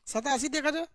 87 देखा जाए।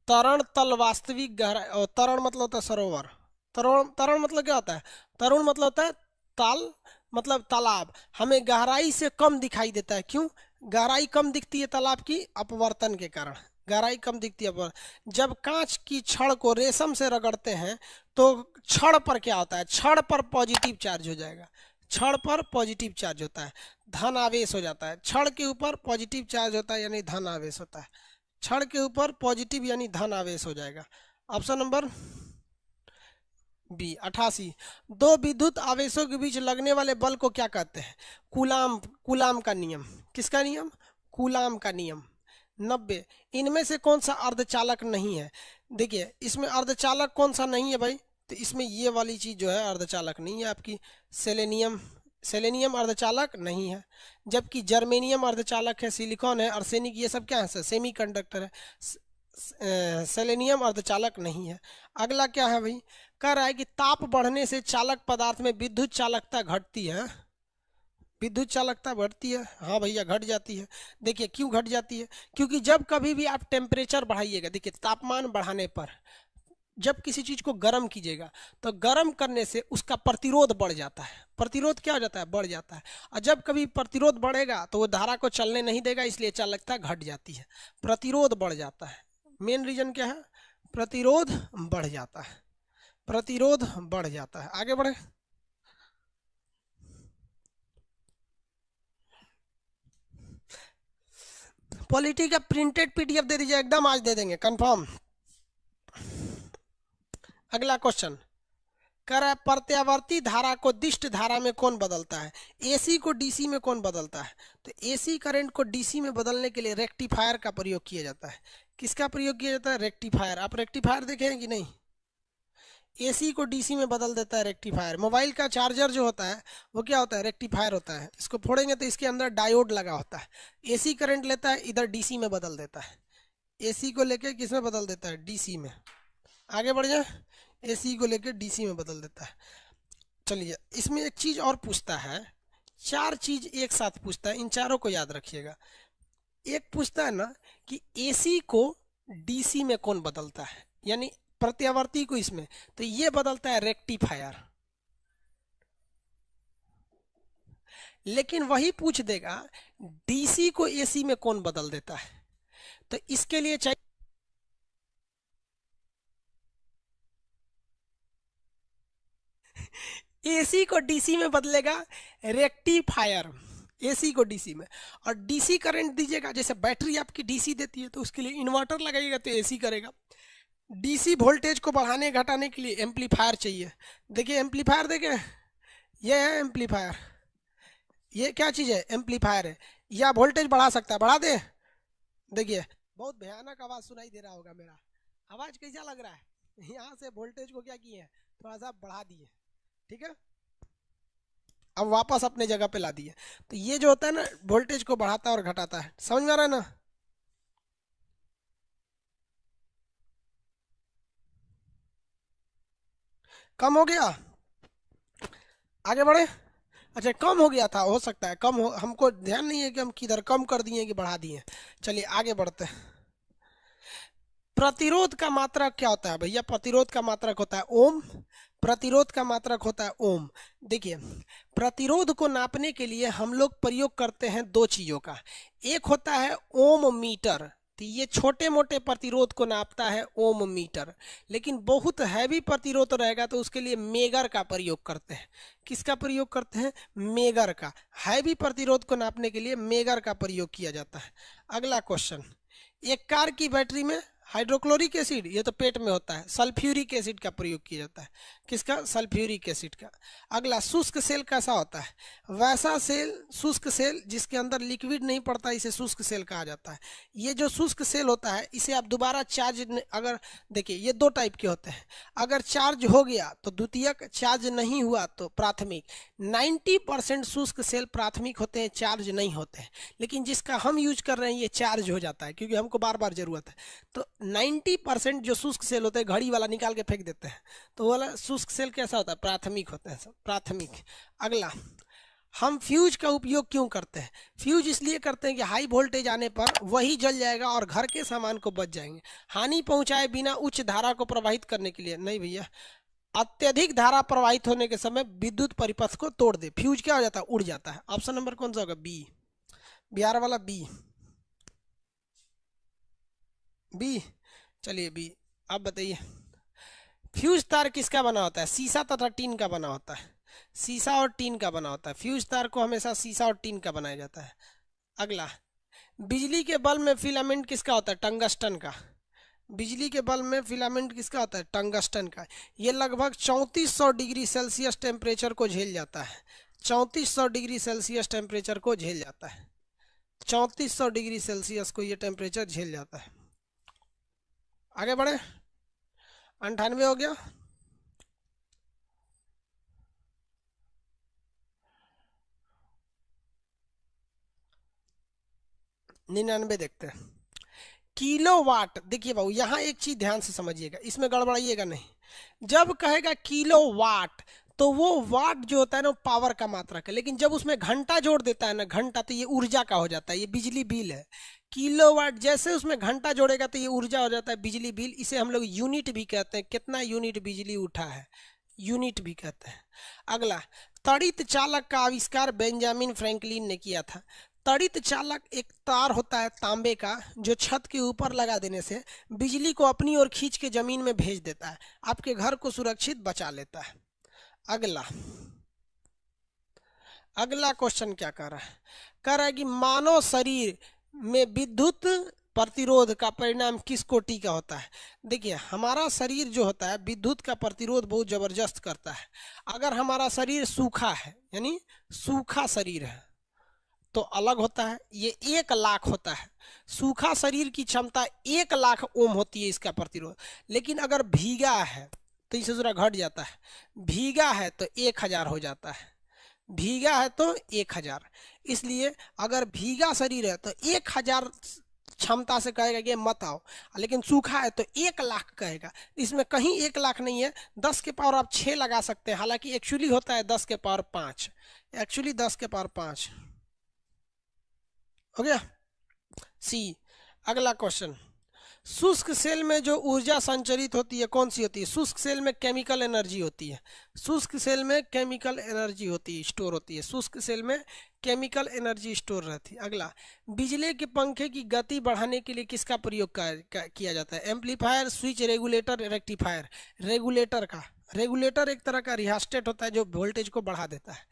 तरण तल वास्तविक गहराई, और तरण मतलब होता है सरोवर। तरण तरण मतलब क्या होता है? तरुण मतलब होता है ताल, मतलब तालाब। हमें गहराई से कम दिखाई देता है, क्यों? गहराई कम दिखती है तालाब की अपवर्तन के कारण। गहराई कम दिखती है अपवर्तन। जब कांच की छड़ को रेशम से रगड़ते हैं तो छड़ पर क्या होता है? छड़ पर पॉजिटिव चार्ज हो जाएगा। छड़ पर पॉजिटिव चार्ज होता है, धन आवेश हो जाता है। छड़ के ऊपर पॉजिटिव चार्ज होता है यानी धन आवेश होता है। छड़ के ऊपर पॉजिटिव यानी धन आवेश हो जाएगा। Option number B 88। दो विद्युत आवेशों के बीच लगने वाले बल को क्या कहते हैं? कूलाम। कूलाम का नियम। किसका नियम? कूलाम का नियम। 90। इनमें से कौन सा अर्धचालक नहीं है? देखिए इसमें अर्धचालक कौन सा नहीं है भाई? तो इसमें ये वाली चीज जो है अर्धचालक नहीं है आपकी, सेलेनियम। सेलेनियम अर्धचालक नहीं है, जबकि जर्मेनियम अर्धचालक है, सिलिकॉन है, आर्सेनिक, ये सब क्या है? सेमी कंडक्टर है। सेलेनियम अर्धचालक नहीं है। अगला क्या है भाई? कह रहा है कि ताप बढ़ने से चालक पदार्थ में विद्युत चालकता घटती है। विद्युत चालकता बढ़ती है, हाँ भैया घट जाती है। देखिए क्यों घट जाती है? क्योंकि जब कभी भी आप टेम्परेचर बढ़ाइएगा, देखिए तापमान बढ़ाने पर जब किसी चीज को गर्म कीजिएगा तो गर्म करने से उसका प्रतिरोध बढ़ जाता है। प्रतिरोध क्या हो जाता है? बढ़ जाता है। और जब कभी प्रतिरोध बढ़ेगा तो वो धारा को चलने नहीं देगा, इसलिए चालकता घट जाती है। प्रतिरोध बढ़ जाता है। मेन रीजन क्या है? प्रतिरोध बढ़ जाता है। प्रतिरोध बढ़ जाता है। आगे बढ़े। पॉलिटी का प्रिंटेड पीडीएफ दे दीजिए, एकदम आज दे देंगे कंफर्म। अगला क्वेश्चन कह रहा है प्रत्यावर्ती धारा को दिष्ट धारा में कौन बदलता है? एसी को डीसी में कौन बदलता है? तो एसी करंट को डीसी में बदलने के लिए रेक्टिफायर का प्रयोग किया जाता है। किसका प्रयोग किया जाता है? रेक्टिफायर। आप रेक्टिफायर देखे हैं कि नहीं? एसी को डीसी में बदल देता है रेक्टिफायर। मोबाइल का चार्जर जो होता है वो क्या होता है? रेक्टिफायर होता है। इसको फोड़ेंगे तो इसके अंदर डायोड लगा होता है। एसी करंट लेता है, इधर डीसी में बदल देता है। एसी को लेके किस में बदल देता है? डीसी में। आगे बढ़ जाए। एसी को लेके डीसी में बदल देता है। चलिए इसमें एक चीज और पूछता है, चार चीज एक साथ पूछता है, इन चारों को याद रखिएगा। एक पूछता है ना कि एसी को डीसी में कौन बदलता है, यानी प्रत्यावर्ती को इसमें, तो ये बदलता है रेक्टिफायर। लेकिन वही पूछ देगा डीसी को एसी में कौन बदल देता है, तो इसके लिए चाहिए एसी को डीसी में बदलेगा रेक्टिफायर। एसी को डीसी में। और डीसी करंट दीजिएगा, जैसे बैटरी आपकी डीसी देती है तो उसके लिए इन्वर्टर लगाइएगा तो एसी करेगा। डीसी वोल्टेज को बढ़ाने घटाने के लिए एम्पलीफायर चाहिए। देखिए एम्पलीफायर देखे, ये है एम्पलीफायर। ये क्या चीज़ है? एम्पलीफायर है। या वोल्टेज बढ़ा सकता है, बढ़ा दे। देखिए बहुत भयानक आवाज़ सुनाई दे रहा होगा मेरा। आवाज़ कैसा लग रहा है? यहाँ से वोल्टेज को क्या किए हैं? थोड़ा सा बढ़ा दिए। ठीक है, अब वापस अपने जगह पे ला दिए। तो ये जो होता है ना, वोल्टेज को बढ़ाता है और घटाता है। समझ में आ रहा है ना? कम हो गया? आगे बढ़े। अच्छा कम हो गया था, हो सकता है कम हो, हमको ध्यान नहीं है कि हम किधर कम कर दिए कि बढ़ा दिए। चलिए आगे बढ़ते हैं। प्रतिरोध का मात्रक क्या होता है भैया? प्रतिरोध का मात्रक होता है ओम। प्रतिरोध का मात्रक होता है ओम। देखिए प्रतिरोध को नापने के लिए हम लोग प्रयोग करते हैं दो चीजों का। एक होता है ओम मीटर, तो ये छोटे मोटे प्रतिरोध को नापता है ओम मीटर। लेकिन बहुत हैवी प्रतिरोध रहेगा तो उसके लिए मेगर का प्रयोग करते हैं। किसका प्रयोग करते हैं? मेगर का। हैवी प्रतिरोध को नापने के लिए मेगर का प्रयोग किया जाता है। अगला क्वेश्चन, एक कार की बैटरी में हाइड्रोक्लोरिक एसिड, ये तो पेट में होता है, सल्फ्यूरिक एसिड का प्रयोग किया जाता है। किसका? सल्फ्यूरिक एसिड का। अगला शुष्क सेल कैसा होता है? वैसा सेल, शुष्क सेल जिसके अंदर लिक्विड नहीं पड़ता, इसे शुष्क सेल कहा जाता है। ये जो शुष्क सेल होता है इसे आप दोबारा चार्ज अगर, देखिए ये दो टाइप के होते हैं। अगर चार्ज हो गया तो द्वितीयक, चार्ज नहीं हुआ तो प्राथमिक। 90% शुष्क सेल प्राथमिक होते हैं, चार्ज नहीं होते हैं। लेकिन जिसका हम यूज कर रहे हैं ये चार्ज हो जाता है क्योंकि हमको बार बार जरूरत है। तो 90% जो शुष्क सेल होते हैं, घड़ी वाला निकाल के फेंक देते हैं, तो वो वाला शुष्क सेल कैसा होता है? प्राथमिक होता है, प्राथमिक। अगला हम फ्यूज का उपयोग क्यों करते हैं? फ्यूज इसलिए करते हैं कि हाई वोल्टेज आने पर वही जल जाएगा और घर के सामान को बच जाएंगे। हानि पहुंचाए बिना उच्च धारा को प्रवाहित करने के लिए नहीं भैया, अत्यधिक धारा प्रवाहित होने के समय विद्युत परिपथ को तोड़ दे, फ्यूज क्या हो जाता है? उड़ जाता है। ऑप्शन नंबर कौन सा होगा? बी, बिहार वाला बी। बी, चलिए बी। अब बताइए, फ्यूज तार किसका बना होता है? शीशा तथा टीन का बना होता है। शीशा और टीन का बना होता है। फ्यूज तार को हमेशा शीशा और टीन का बनाया जाता है। अगला, बिजली के बल्ब में फिलामेंट किसका होता है? टंगस्टन का। बिजली के बल्ब में फिलामेंट किसका होता है? टंगस्टन का। ये लगभग 3400 डिग्री सेल्सियस टेम्परेचर को झेल जाता है। 3400 डिग्री सेल्सियस टेम्परेचर को झेल जाता है। 3400 डिग्री सेल्सियस को ये टेम्परेचर झेल जाता है। आगे बढ़े, 98 हो गया। 99 देखते हैं। किलोवाट, देखिए भाऊ यहाँ एक चीज ध्यान से समझिएगा, इसमें गड़बड़ाइएगा नहीं। जब कहेगा किलोवाट तो वो वाट जो होता है ना, पावर का मात्रक है, लेकिन जब उसमें घंटा जोड़ देता है ना, घंटा, तो ये ऊर्जा का हो जाता है, ये बिजली बिल है। किलोवाट जैसे उसमें घंटा जोड़ेगा तो ये ऊर्जा हो जाता है, बिजली बिल। इसे हम लोग यूनिट भी कहते हैं, कितना यूनिट बिजली उठा है, यूनिट भी कहते हैं। अगला, तड़ित चालक का आविष्कार बेंजामिन फ्रैंकलिन ने किया था। तड़ित चालक एक तार होता है तांबे का, जो छत के ऊपर लगा देने से बिजली को अपनी ओर खींच के जमीन में भेज देता है, आपके घर को सुरक्षित बचा लेता है। अगला, अगला क्वेश्चन क्या कर रहा है? कह रहा है कि मानव शरीर में विद्युत प्रतिरोध का परिणाम किस कोटि का होता है? देखिए, हमारा शरीर जो होता है विद्युत का प्रतिरोध बहुत जबरदस्त करता है। अगर हमारा शरीर सूखा है, यानी सूखा शरीर है, तो अलग होता है, ये 1 लाख होता है। सूखा शरीर की क्षमता 1 लाख ओम होती है इसका प्रतिरोध। लेकिन अगर भीगा है तो इसे जरा घट जाता है, भीगा है तो 1000 हो जाता है, भीगा है तो 1000। इसलिए अगर भीगा शरीर है तो 1000 क्षमता से कहेगा कि मत आओ, लेकिन सूखा है तो 1 लाख कहेगा। इसमें कहीं 1 लाख नहीं है, 10 के पावर आप 6 लगा सकते हैं, हालांकि एक्चुअली होता है 10 के पावर 5, एक्चुअली 10 के पावर 5 हो गया। सी, अगला क्वेश्चन, शुष्क सेल में जो ऊर्जा संचरित होती है कौन सी होती है? शुष्क सेल में केमिकल एनर्जी होती है। शुष्क सेल में केमिकल एनर्जी होती है, स्टोर होती है। शुष्क सेल में केमिकल एनर्जी स्टोर रहती है। अगला, बिजली के पंखे की गति बढ़ाने के लिए किसका प्रयोग किया जाता है? Amplifier, switch, regulator, rectifier. Regulator का, रेगुलेटर एक तरह का रिहास्टेट होता है जो वोल्टेज को बढ़ा देता है।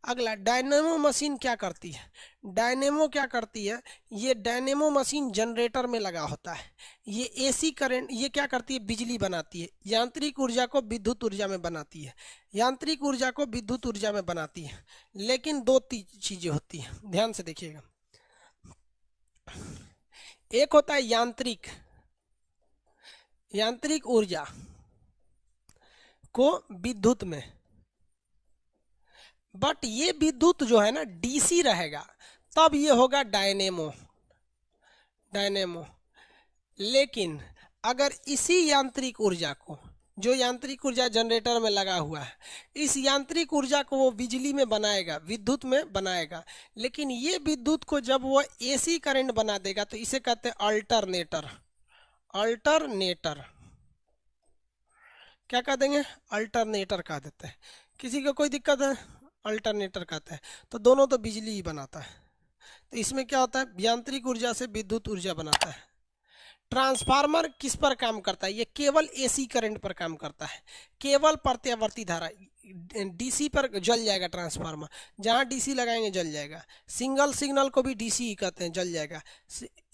अगला, डायनेमो मशीन क्या करती है? डायनेमो क्या करती है? ये डायनेमो मशीन जनरेटर में लगा होता है। ये एसी करंट, ये क्या करती है? बिजली बनाती है। यांत्रिक ऊर्जा को विद्युत ऊर्जा में बनाती है, यांत्रिक ऊर्जा को विद्युत ऊर्जा में बनाती है। लेकिन दो चीजें होती हैं, ध्यान से देखिएगा। एक होता है यांत्रिक, यांत्रिक ऊर्जा को विद्युत में, बट ये विद्युत जो है ना डीसी रहेगा, तब ये होगा डायनेमो, डायनेमो। लेकिन अगर इसी यांत्रिक ऊर्जा को, जो यांत्रिक ऊर्जा जनरेटर में लगा हुआ है, इस यांत्रिक ऊर्जा को वो बिजली में बनाएगा, विद्युत में बनाएगा, लेकिन ये विद्युत को जब वो एसी करंट बना देगा तो इसे कहते हैं अल्टरनेटर। अल्टरनेटर क्या कह देंगे? अल्टरनेटर कह देते हैं। किसी को कोई दिक्कत है? अल्टरनेटर कहते हैं। तो दोनों तो बिजली ही बनाता है। तो इसमें क्या होता है? यांत्रिक ऊर्जा से विद्युत ऊर्जा बनाता है। ट्रांसफार्मर किस पर काम करता है? ये केवल एसी करंट पर काम करता है, केवल प्रत्यावर्ती धारा। डीसी पर जल जाएगा ट्रांसफार्मर, जहां डीसी लगाएंगे जल जाएगा। सिंगल सिग्नल को भी डीसी ही कहते हैं, जल जाएगा।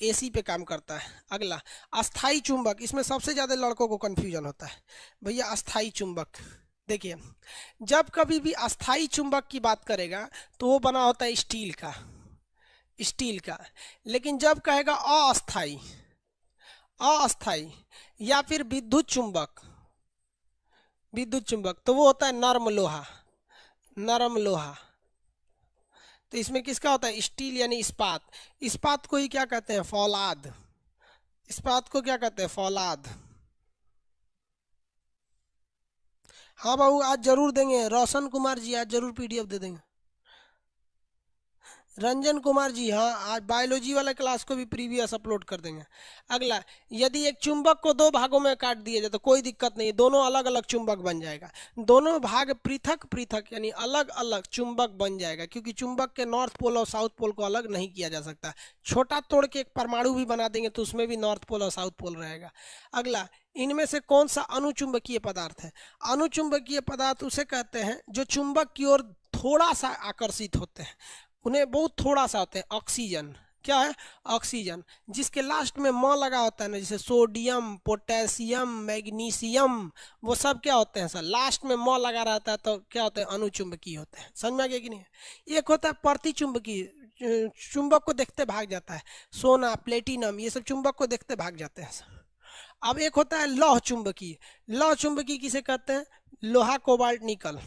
एसी पे काम करता है। अगला, अस्थाई चुंबक, इसमें सबसे ज्यादा लड़कों को कंफ्यूजन होता है भैया। अस्थाई चुंबक, देखिए, जब कभी भी अस्थाई चुंबक की बात करेगा तो वो बना होता है स्टील का, स्टील का। लेकिन जब कहेगा अस्थाई, अस्थाई या फिर विद्युत चुंबक, विद्युत चुंबक, तो वो होता है नर्म लोहा, नरम लोहा। तो इसमें किसका होता है? स्टील यानी इस्पात। इस्पात को ही क्या कहते हैं? फौलाद। इस्पात को क्या कहते हैं? फौलाद। हाँ बाबू, आज जरूर देंगे, रोशन कुमार जी आज जरूर पीडीएफ दे देंगे। रंजन कुमार जी, हाँ आज बायोलॉजी वाला क्लास को भी प्रीवियस अपलोड कर देंगे। अगला, यदि एक चुंबक को दो भागों में काट दिया जाए तो कोई दिक्कत नहीं, दोनों अलग अलग चुंबक बन जाएगा। दोनों भाग पृथक पृथक यानी अलग अलग चुंबक बन जाएगा, क्योंकि चुंबक के नॉर्थ पोल और साउथ पोल को अलग नहीं किया जा सकता। छोटा तोड़ के एक परमाणु भी बना देंगे तो उसमें भी नॉर्थ पोल और साउथ पोल रहेगा। अगला, इनमें से कौन सा अनुचुंबकीय पदार्थ है? अनुचुंबकीय पदार्थ उसे कहते हैं जो चुंबक की ओर थोड़ा सा आकर्षित होते हैं, उन्हें बहुत थोड़ा सा होते हैं। ऑक्सीजन, क्या है? ऑक्सीजन, जिसके लास्ट में म लगा होता है ना, जैसे सोडियम, पोटेशियम, मैग्नीशियम, वो सब क्या होते हैं सर? लास्ट में म लगा रहता है तो क्या होते हैं? अनुचुंबकीय होते हैं। समझ में आ गया कि नहीं? एक होता है प्रतिचुंबकीय, चुंबक को देखते भाग जाता है। सोना, प्लेटिनम, ये सब चुंबक को देखते भाग जाते हैं सर। अब एक होता है लौह चुंबकीय। लौह चुंबकीय किसे कहते हैं? लोहा, कोबाल्ट, निकल,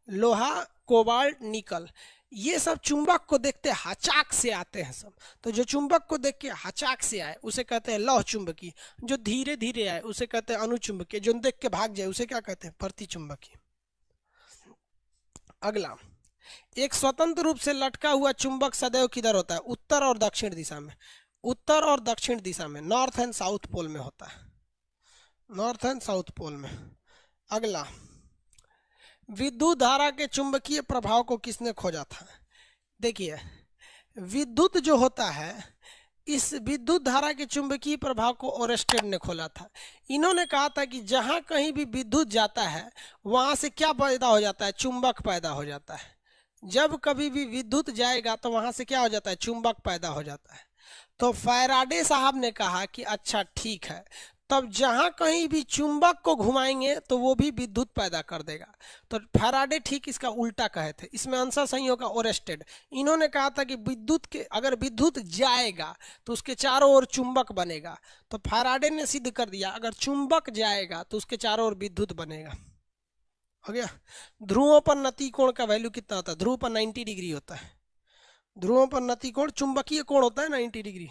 लोहा, कोबाल्ट, निकल, ये सब चुंबक को देखते हचाक से आते हैं सब। तो जो चुंबक को देख के हचाक से आए उसे कहते हैं लौह चुंबकीय। जो धीरे धीरे आए उसे कहते हैं अनुचुंबकीय। जो देख के भाग जाए उसे क्या कहते हैं? प्रतिचुंबकीय। अगला, एक स्वतंत्र रूप से लटका हुआ चुंबक सदैव किधर होता है? उत्तर और दक्षिण दिशा में। उत्तर और दक्षिण दिशा में, नॉर्थ एंड साउथ पोल में होता है, नॉर्थ एंड साउथ पोल में। अगला, विद्युत धारा के चुंबकीय प्रभाव को किसने खोजा था? देखिए, विद्युत जो होता है, इस विद्युत धारा के चुंबकीय प्रभाव को ओरेस्टेड ने खोला था। इन्होंने कहा था कि जहां कहीं भी विद्युत जाता है वहां से क्या पैदा हो जाता है? चुंबक पैदा हो जाता है। जब कभी भी विद्युत जाएगा तो वहां से क्या हो जाता है? चुंबक पैदा हो जाता है। तो फैराडे साहब ने कहा कि अच्छा ठीक है, तब जहां कहीं भी चुंबक को घुमाएंगे तो वो भी विद्युत पैदा कर देगा। तो फैराडे ठीक इसका उल्टा कहे थे। इसमें आंसर सही होगा ओरेस्टेड। इन्होंने कहा था कि विद्युत के, अगर विद्युत जाएगा तो उसके चारों ओर चुंबक बनेगा। तो फैराडे ने सिद्ध कर दिया अगर चुंबक जाएगा तो उसके चारों ओर विद्युत बनेगा। हो गया। ध्रुवों पर नति कोण का वैल्यू कितना होता है? ध्रुव पर 90 डिग्री होता है। ध्रुवों पर नति कोण, चुंबकीय कोण होता है 90 डिग्री।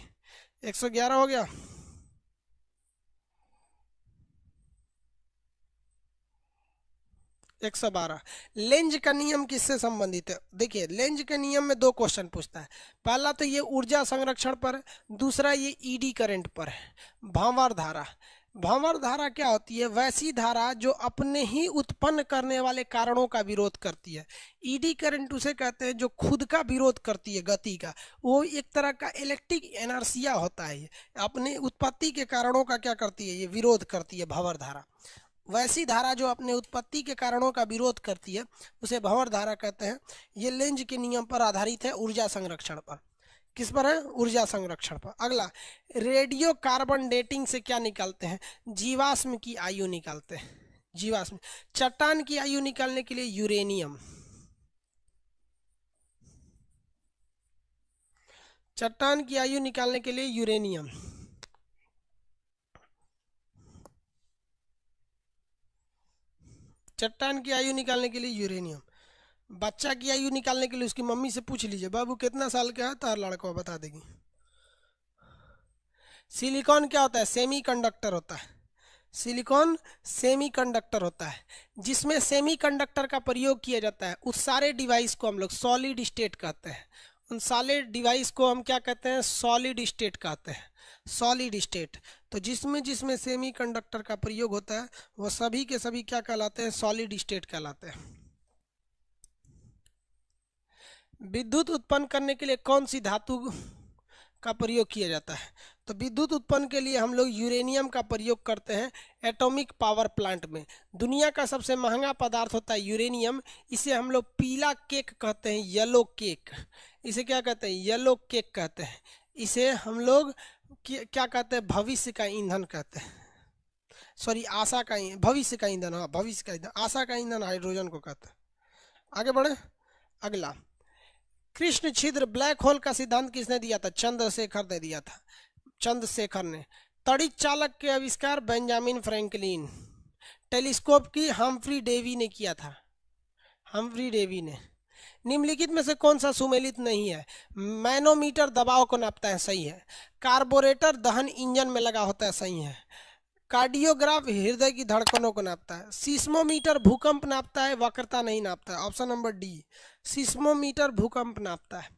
111 हो गया। एक 112। लेंज का नियम किससे संबंधित है? देखिए, लेंज के नियम में दो क्वेश्चन पूछता है। पहला तो ये ऊर्जा संरक्षण पर, दूसरा ये ईडी करंट पर है। भंवर धारा, भंवर धारा क्या होती है? वैसी धारा जो अपने ही उत्पन्न करने वाले कारणों का विरोध करती है। ईडी करंट उसे कहते हैं जो खुद का विरोध करती है, गति का। वो एक तरह का इलेक्ट्रिक एनर्सिया होता है। ये अपने उत्पत्ति के कारणों का क्या करती है? ये विरोध करती है, भंवर धारा। वैसी धारा जो अपने उत्पत्ति के कारणों का विरोध करती है उसे भंवर धारा कहते हैं। ये लेंज के नियम पर आधारित है, ऊर्जा संरक्षण पर। किस पर है? ऊर्जा संरक्षण पर। अगला, रेडियो कार्बन डेटिंग से क्या निकालते हैं? जीवाश्म की आयु निकालते हैं। जीवाश्म, चट्टान की आयु निकालने के लिए यूरेनियम, चट्टान की आयु निकालने के लिए यूरेनियम। चट्टान की आयु निकालने के लिए यूरेनियम। बच्चा की आयु निकालने के लिए उसकी मम्मी से पूछ लीजिए, बाबू कितना साल का है, तार लड़का बता देगी। सिलिकॉन क्या होता है? सेमीकंडक्टर होता है। सिलिकॉन सेमीकंडक्टर होता है। जिसमें सेमीकंडक्टर का प्रयोग किया जाता है उस सारे डिवाइस को हम लोग सॉलिड स्टेट कहते हैं। उन सारे डिवाइस को हम क्या कहते हैं? सॉलिड स्टेट कहते हैं। Solid state. तो जिसमें जिसमें सेमीकंडक्टर का प्रयोग होता है वो सभी के सभी क्या कहलाते हैं? सॉलिड स्टेट कहलाते हैं। विद्युत उत्पन्न करने के लिए कौन सी धातु का प्रयोग किया जाता है? तो विद्युत उत्पन्न के लिए हम लोग यूरेनियम का प्रयोग करते हैं एटॉमिक पावर प्लांट में। दुनिया का सबसे महंगा पदार्थ होता है यूरेनियम। इसे हम लोग पीला केक कहते हैं, येलो केक। इसे क्या कहते हैं? येलो केक कहते हैं। इसे हम लोग क्या कहते हैं? भविष्य का ईंधन कहते हैं। सॉरी, आशा का, भविष्य का ईंधन, हाँ भविष्य का ईंधन। आशा का ईंधन हाइड्रोजन को कहते हैं। आगे बढ़े। अगला, कृष्ण छिद्र ब्लैक होल का सिद्धांत किसने दिया था? चंद्रशेखर ने दिया था। चंद्रशेखर ने। तड़ित चालक के आविष्कार बेंजामिन फ्रैंकलिन। टेलीस्कोप की हम्फ्री डेवी ने किया था। हम्फ्री डेवी ने। निम्नलिखित में से कौन सा सुमेलित नहीं है? मैनोमीटर दबाव को नापता है, सही है। कार्बोरेटर दहन इंजन में लगा होता है, सही है। कार्डियोग्राफ हृदय की धड़कनों को नापता है। सीस्मोमीटर भूकंप नापता है, वक्रता नहीं नापता है। ऑप्शन नंबर डी, सीस्मोमीटर भूकंप नापता है।